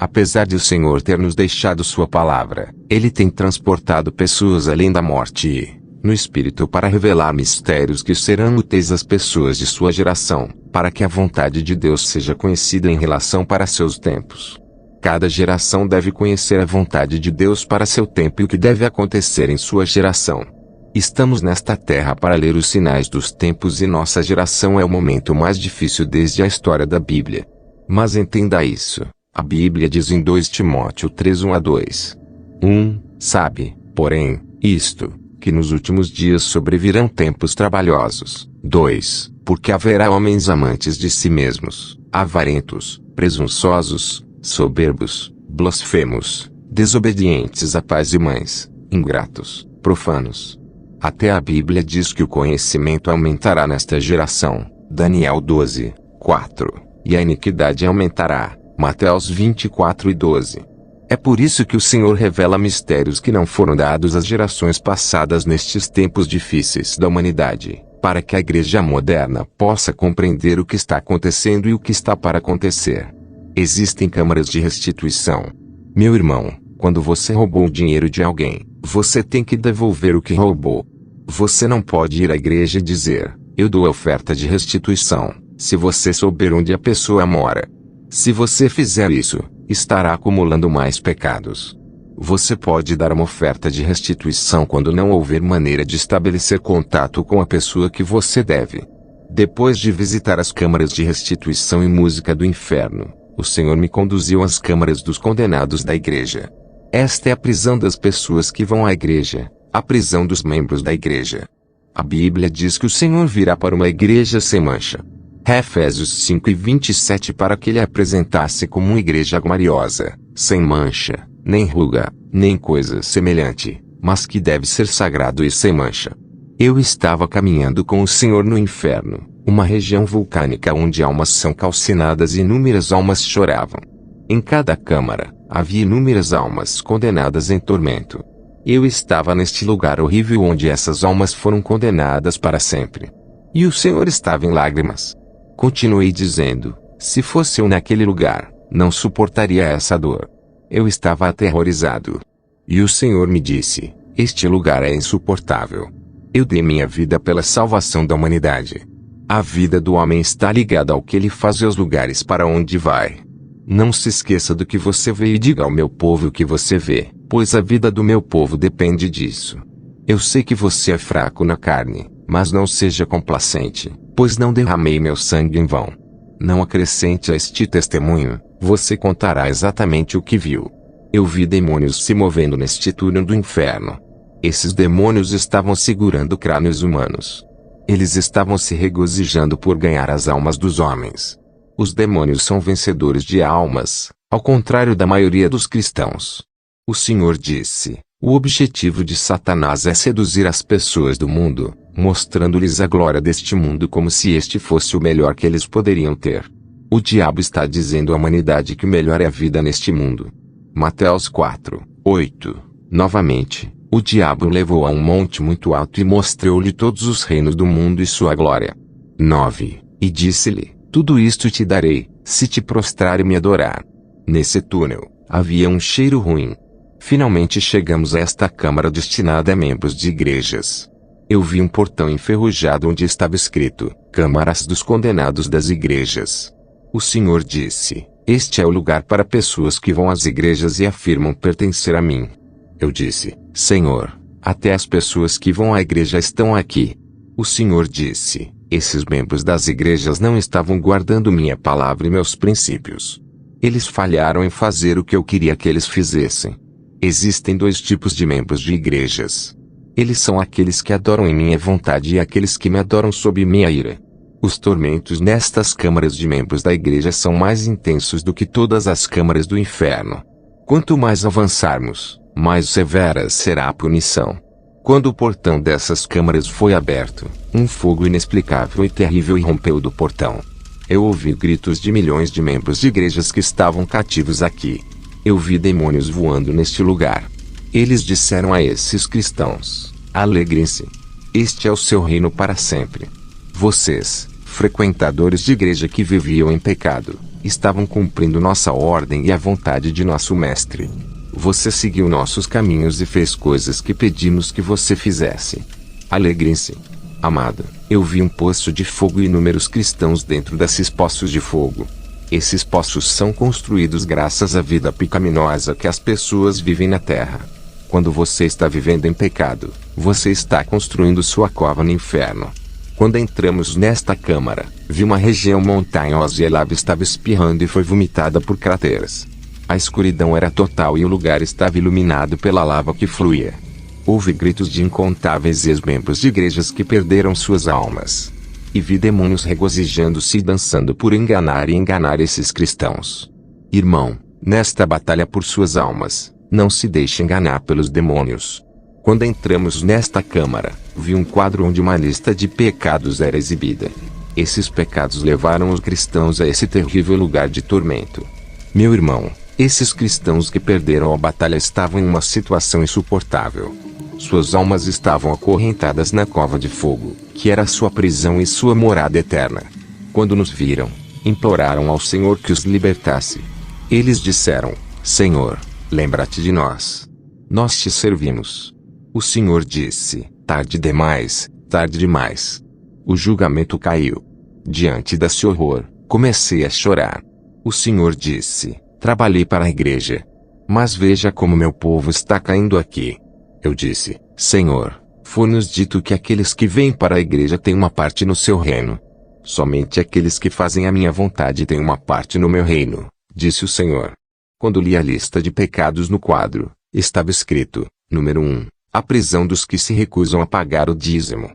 Apesar de o Senhor ter nos deixado sua palavra, Ele tem transportado pessoas além da morte e, no Espírito, para revelar mistérios que serão úteis às pessoas de sua geração, para que a vontade de Deus seja conhecida em relação para seus tempos. Cada geração deve conhecer a vontade de Deus para seu tempo e o que deve acontecer em sua geração. Estamos nesta terra para ler os sinais dos tempos e nossa geração é o momento mais difícil desde a história da Bíblia. Mas entenda isso. A Bíblia diz em 2 Timóteo 3, 1-2. 1. Sabe, porém, isto, que nos últimos dias sobrevirão tempos trabalhosos. 2. Porque haverá homens amantes de si mesmos, avarentos, presunçosos, soberbos, blasfemos, desobedientes a pais e mães, ingratos, profanos. Até a Bíblia diz que o conhecimento aumentará nesta geração. Daniel 12, 4. E a iniquidade aumentará. Mateus 24 e 12. É por isso que o Senhor revela mistérios que não foram dados às gerações passadas nestes tempos difíceis da humanidade, para que a igreja moderna possa compreender o que está acontecendo e o que está para acontecer. Existem câmaras de restituição. Meu irmão, quando você roubou o dinheiro de alguém, você tem que devolver o que roubou. Você não pode ir à igreja e dizer, eu dou a oferta de restituição, se você souber onde a pessoa mora. Se você fizer isso, estará acumulando mais pecados. Você pode dar uma oferta de restituição quando não houver maneira de estabelecer contato com a pessoa que você deve. Depois de visitar as câmaras de restituição e música do inferno, o Senhor me conduziu às câmaras dos condenados da igreja. Esta é a prisão das pessoas que vão à igreja, a prisão dos membros da igreja. A Bíblia diz que o Senhor virá para uma igreja sem mancha. Efésios 5:27 para que ele apresentasse como uma igreja gloriosa, sem mancha, nem ruga, nem coisa semelhante, mas que deve ser sagrado e sem mancha. Eu estava caminhando com o Senhor no inferno, uma região vulcânica onde almas são calcinadas e inúmeras almas choravam. Em cada câmara, havia inúmeras almas condenadas em tormento. Eu estava neste lugar horrível onde essas almas foram condenadas para sempre. E o Senhor estava em lágrimas. Continuei dizendo, se fosse eu naquele lugar, não suportaria essa dor. Eu estava aterrorizado. E o Senhor me disse, este lugar é insuportável. Eu dei minha vida pela salvação da humanidade. A vida do homem está ligada ao que ele faz e aos lugares para onde vai. Não se esqueça do que você vê e diga ao meu povo o que você vê, pois a vida do meu povo depende disso. Eu sei que você é fraco na carne, mas não seja complacente, pois não derramei meu sangue em vão. Não acrescente a este testemunho, você contará exatamente o que viu. Eu vi demônios se movendo neste túnel do inferno. Esses demônios estavam segurando crânios humanos. Eles estavam se regozijando por ganhar as almas dos homens. Os demônios são vencedores de almas, ao contrário da maioria dos cristãos. O Senhor disse, o objetivo de Satanás é seduzir as pessoas do mundo, mostrando-lhes a glória deste mundo como se este fosse o melhor que eles poderiam ter. O diabo está dizendo à humanidade que o melhor é a vida neste mundo. Mateus 4, 8. Novamente, o diabo o levou a um monte muito alto e mostrou-lhe todos os reinos do mundo e sua glória. 9. E disse-lhe, tudo isto te darei, se te prostrar e me adorar. Nesse túnel, havia um cheiro ruim. Finalmente chegamos a esta câmara destinada a membros de igrejas. Eu vi um portão enferrujado onde estava escrito, Câmaras dos Condenados das Igrejas. O Senhor disse, este é o lugar para pessoas que vão às igrejas e afirmam pertencer a mim. Eu disse, Senhor, até as pessoas que vão à igreja estão aqui. O Senhor disse, esses membros das igrejas não estavam guardando minha palavra e meus princípios. Eles falharam em fazer o que eu queria que eles fizessem. Existem dois tipos de membros de igrejas. Eles são aqueles que adoram em minha vontade e aqueles que me adoram sob minha ira. Os tormentos nestas câmaras de membros da igreja são mais intensos do que todas as câmaras do inferno. Quanto mais avançarmos, mais severa será a punição. Quando o portão dessas câmaras foi aberto, um fogo inexplicável e terrível irrompeu do portão. Eu ouvi gritos de milhões de membros de igrejas que estavam cativos aqui. Eu vi demônios voando neste lugar. Eles disseram a esses cristãos, alegrem-se. Este é o seu reino para sempre. Vocês, frequentadores de igreja que viviam em pecado, estavam cumprindo nossa ordem e a vontade de nosso mestre. Você seguiu nossos caminhos e fez coisas que pedimos que você fizesse. Alegrem-se. Amado, eu vi um poço de fogo e inúmeros cristãos dentro desses poços de fogo. Esses poços são construídos graças à vida pecaminosa que as pessoas vivem na terra. Quando você está vivendo em pecado, você está construindo sua cova no inferno. Quando entramos nesta câmara, vi uma região montanhosa e a lava estava espirrando e foi vomitada por crateras. A escuridão era total e o lugar estava iluminado pela lava que fluía. Houve gritos de incontáveis ex-membros de igrejas que perderam suas almas. E vi demônios regozijando-se e dançando por enganar e enganar esses cristãos. Irmão, nesta batalha por suas almas, não se deixe enganar pelos demônios. Quando entramos nesta câmara, vi um quadro onde uma lista de pecados era exibida. Esses pecados levaram os cristãos a esse terrível lugar de tormento. Meu irmão, esses cristãos que perderam a batalha estavam em uma situação insuportável. Suas almas estavam acorrentadas na cova de fogo, que era sua prisão e sua morada eterna. Quando nos viram, imploraram ao Senhor que os libertasse. Eles disseram: Senhor, lembra-te de nós. Nós te servimos. O Senhor disse: tarde demais, tarde demais. O julgamento caiu. Diante desse horror, comecei a chorar. O Senhor disse: trabalhei para a igreja. Mas veja como meu povo está caindo aqui. Eu disse: Senhor, foi-nos dito que aqueles que vêm para a igreja têm uma parte no seu reino. Somente aqueles que fazem a minha vontade têm uma parte no meu reino, disse o Senhor. Quando li a lista de pecados no quadro, estava escrito: número 1, a prisão dos que se recusam a pagar o dízimo.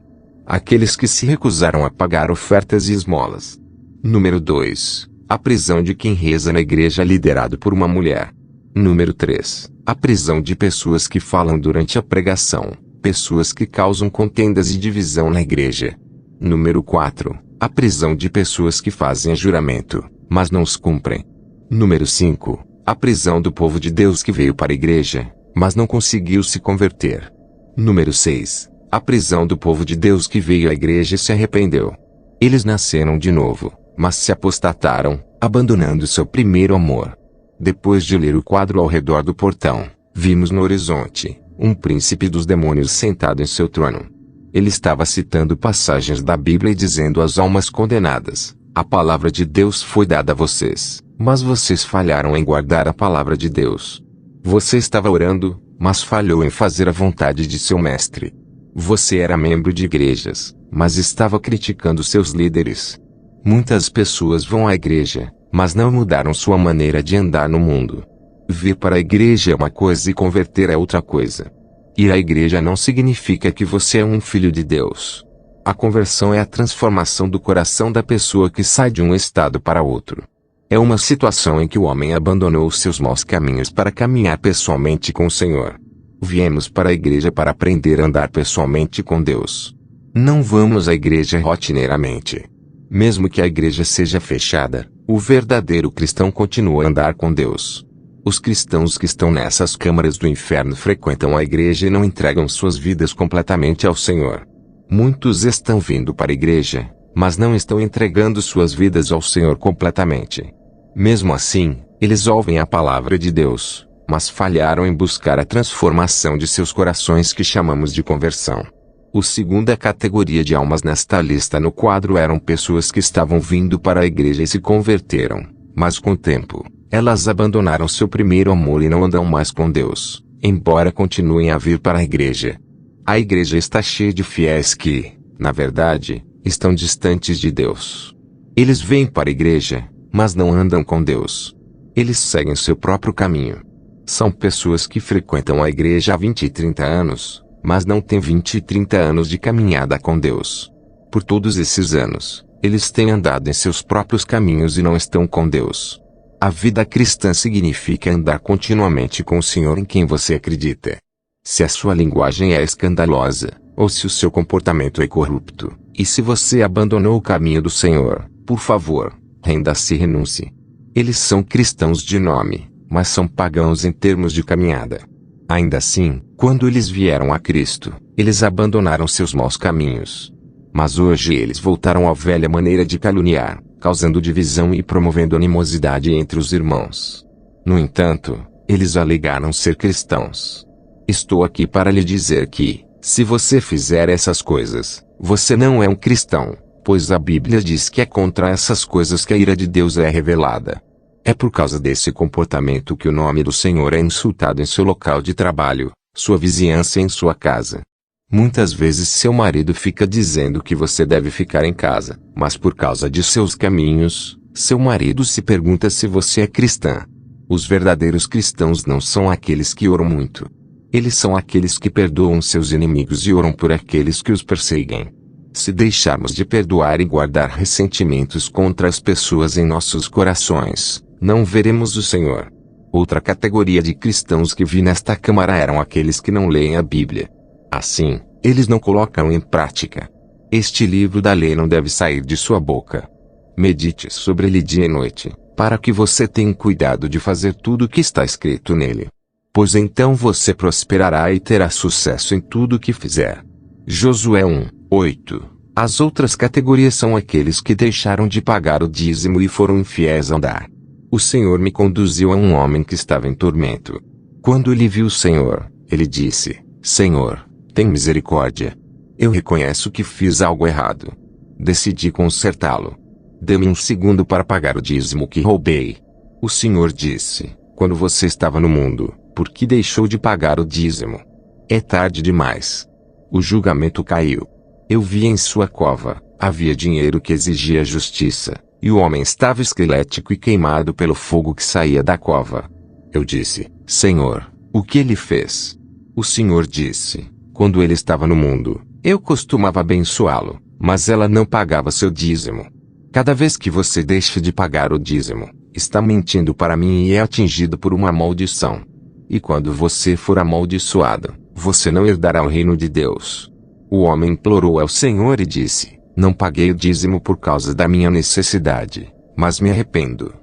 Aqueles que se recusaram a pagar ofertas e esmolas. Número 2, a prisão de quem reza na igreja liderado por uma mulher. Número 3, a prisão de pessoas que falam durante a pregação, pessoas que causam contendas e divisão na igreja. Número 4, a prisão de pessoas que fazem juramento, mas não os cumprem. Número 5, a prisão do povo de Deus que veio para a igreja, mas não conseguiu se converter. Número 6, a prisão do povo de Deus que veio à igreja e se arrependeu. Eles nasceram de novo, mas se apostataram, abandonando seu primeiro amor. Depois de ler o quadro ao redor do portão, vimos no horizonte um príncipe dos demônios sentado em seu trono. Ele estava citando passagens da Bíblia e dizendo às almas condenadas: a palavra de Deus foi dada a vocês, mas vocês falharam em guardar a palavra de Deus. Você estava orando, mas falhou em fazer a vontade de seu mestre. Você era membro de igrejas, mas estava criticando seus líderes. Muitas pessoas vão à igreja, mas não mudaram sua maneira de andar no mundo. Vir para a igreja é uma coisa e converter é outra coisa. Ir à igreja não significa que você é um filho de Deus. A conversão é a transformação do coração da pessoa que sai de um estado para outro. É uma situação em que o homem abandonou os seus maus caminhos para caminhar pessoalmente com o Senhor. Viemos para a igreja para aprender a andar pessoalmente com Deus. Não vamos à igreja rotineiramente. Mesmo que a igreja seja fechada, o verdadeiro cristão continua a andar com Deus. Os cristãos que estão nessas câmaras do inferno frequentam a igreja e não entregam suas vidas completamente ao Senhor. Muitos estão vindo para a igreja, mas não estão entregando suas vidas ao Senhor completamente. Mesmo assim, eles ouvem a palavra de Deus, mas falharam em buscar a transformação de seus corações que chamamos de conversão. A segunda categoria de almas nesta lista no quadro eram pessoas que estavam vindo para a igreja e se converteram, mas com o tempo, elas abandonaram seu primeiro amor e não andam mais com Deus, embora continuem a vir para a igreja. A igreja está cheia de fiéis que, na verdade, estão distantes de Deus. Eles vêm para a igreja, mas não andam com Deus. Eles seguem seu próprio caminho. São pessoas que frequentam a igreja há 20 e 30 anos, mas não têm 20 e 30 anos de caminhada com Deus. Por todos esses anos, eles têm andado em seus próprios caminhos e não estão com Deus. A vida cristã significa andar continuamente com o Senhor em quem você acredita. Se a sua linguagem é escandalosa, ou se o seu comportamento é corrupto, e se você abandonou o caminho do Senhor, por favor, renda-se e renuncie. Eles são cristãos de nome, mas são pagãos em termos de caminhada. Ainda assim, quando eles vieram a Cristo, eles abandonaram seus maus caminhos. Mas hoje eles voltaram à velha maneira de caluniar, causando divisão e promovendo animosidade entre os irmãos. No entanto, eles alegaram ser cristãos. Estou aqui para lhe dizer que, se você fizer essas coisas, você não é um cristão, pois a Bíblia diz que é contra essas coisas que a ira de Deus é revelada. É por causa desse comportamento que o nome do Senhor é insultado em seu local de trabalho, sua vizinhança e em sua casa. Muitas vezes seu marido fica dizendo que você deve ficar em casa, mas por causa de seus caminhos, seu marido se pergunta se você é cristã. Os verdadeiros cristãos não são aqueles que oram muito. Eles são aqueles que perdoam seus inimigos e oram por aqueles que os perseguem. Se deixarmos de perdoar e guardar ressentimentos contra as pessoas em nossos corações, não veremos o Senhor. Outra categoria de cristãos que vi nesta câmara eram aqueles que não leem a Bíblia. Assim, eles não colocam em prática. Este livro da lei não deve sair de sua boca. Medite sobre ele dia e noite, para que você tenha cuidado de fazer tudo o que está escrito nele. Pois então você prosperará e terá sucesso em tudo o que fizer. Josué 1:8. As outras categorias são aqueles que deixaram de pagar o dízimo e foram infiéis a dar. O Senhor me conduziu a um homem que estava em tormento. Quando ele viu o Senhor, ele disse: Senhor, tem misericórdia. Eu reconheço que fiz algo errado. Decidi consertá-lo. Dê-me um segundo para pagar o dízimo que roubei. O Senhor disse: quando você estava no mundo, por que deixou de pagar o dízimo? É tarde demais. O julgamento caiu. Eu vi em sua cova, havia dinheiro que exigia justiça, e o homem estava esquelético e queimado pelo fogo que saía da cova. Eu disse: Senhor, o que ele fez? O Senhor disse: quando ele estava no mundo, eu costumava abençoá-lo, mas ela não pagava seu dízimo. Cada vez que você deixa de pagar o dízimo, está mentindo para mim e é atingido por uma maldição. E quando você for amaldiçoado, você não herdará o reino de Deus. O homem implorou ao Senhor e disse: não paguei o dízimo por causa da minha necessidade, mas me arrependo.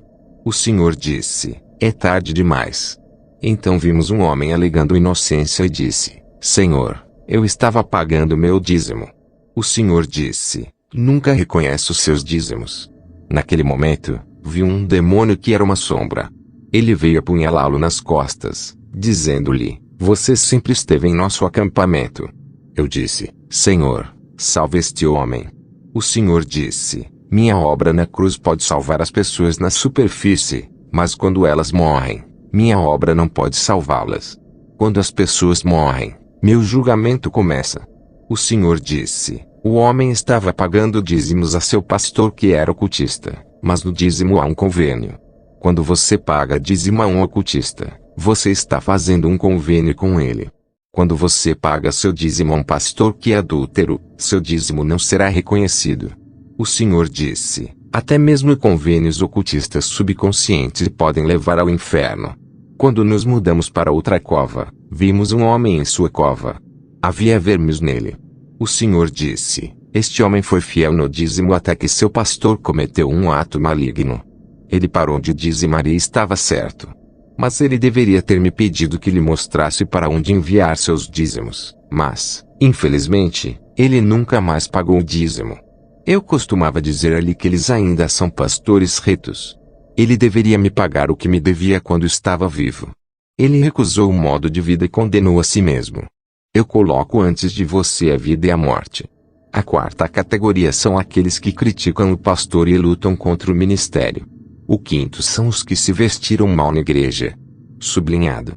O Senhor disse: é tarde demais. Então vimos um homem alegando inocência e disse: Senhor, eu estava pagando meu dízimo. O Senhor disse: nunca reconheço os seus dízimos. Naquele momento, viu um demônio que era uma sombra. Ele veio apunhalá-lo nas costas, dizendo-lhe: você sempre esteve em nosso acampamento. Eu disse: Senhor, salve este homem. O Senhor disse: minha obra na cruz pode salvar as pessoas na superfície, mas quando elas morrem, minha obra não pode salvá-las. Quando as pessoas morrem, meu julgamento começa. O Senhor disse: o homem estava pagando dízimos a seu pastor que era ocultista, mas no dízimo há um convênio. Quando você paga dízimo a um ocultista, você está fazendo um convênio com ele. Quando você paga seu dízimo a um pastor que é adúltero, seu dízimo não será reconhecido. O Senhor disse: até mesmo convênios ocultistas subconscientes podem levar ao inferno. Quando nos mudamos para outra cova, vimos um homem em sua cova. Havia vermes nele. O Senhor disse: este homem foi fiel no dízimo até que seu pastor cometeu um ato maligno. Ele parou de dizimar e estava certo. Mas ele deveria ter me pedido que lhe mostrasse para onde enviar seus dízimos, mas, infelizmente, ele nunca mais pagou o dízimo. Eu costumava dizer-lhe que eles ainda são pastores retos. Ele deveria me pagar o que me devia quando estava vivo. Ele recusou o modo de vida e condenou a si mesmo. Eu coloco antes de você a vida e a morte. A quarta categoria são aqueles que criticam o pastor e lutam contra o ministério. O quinto são os que se vestiram mal na igreja. Sublinhado.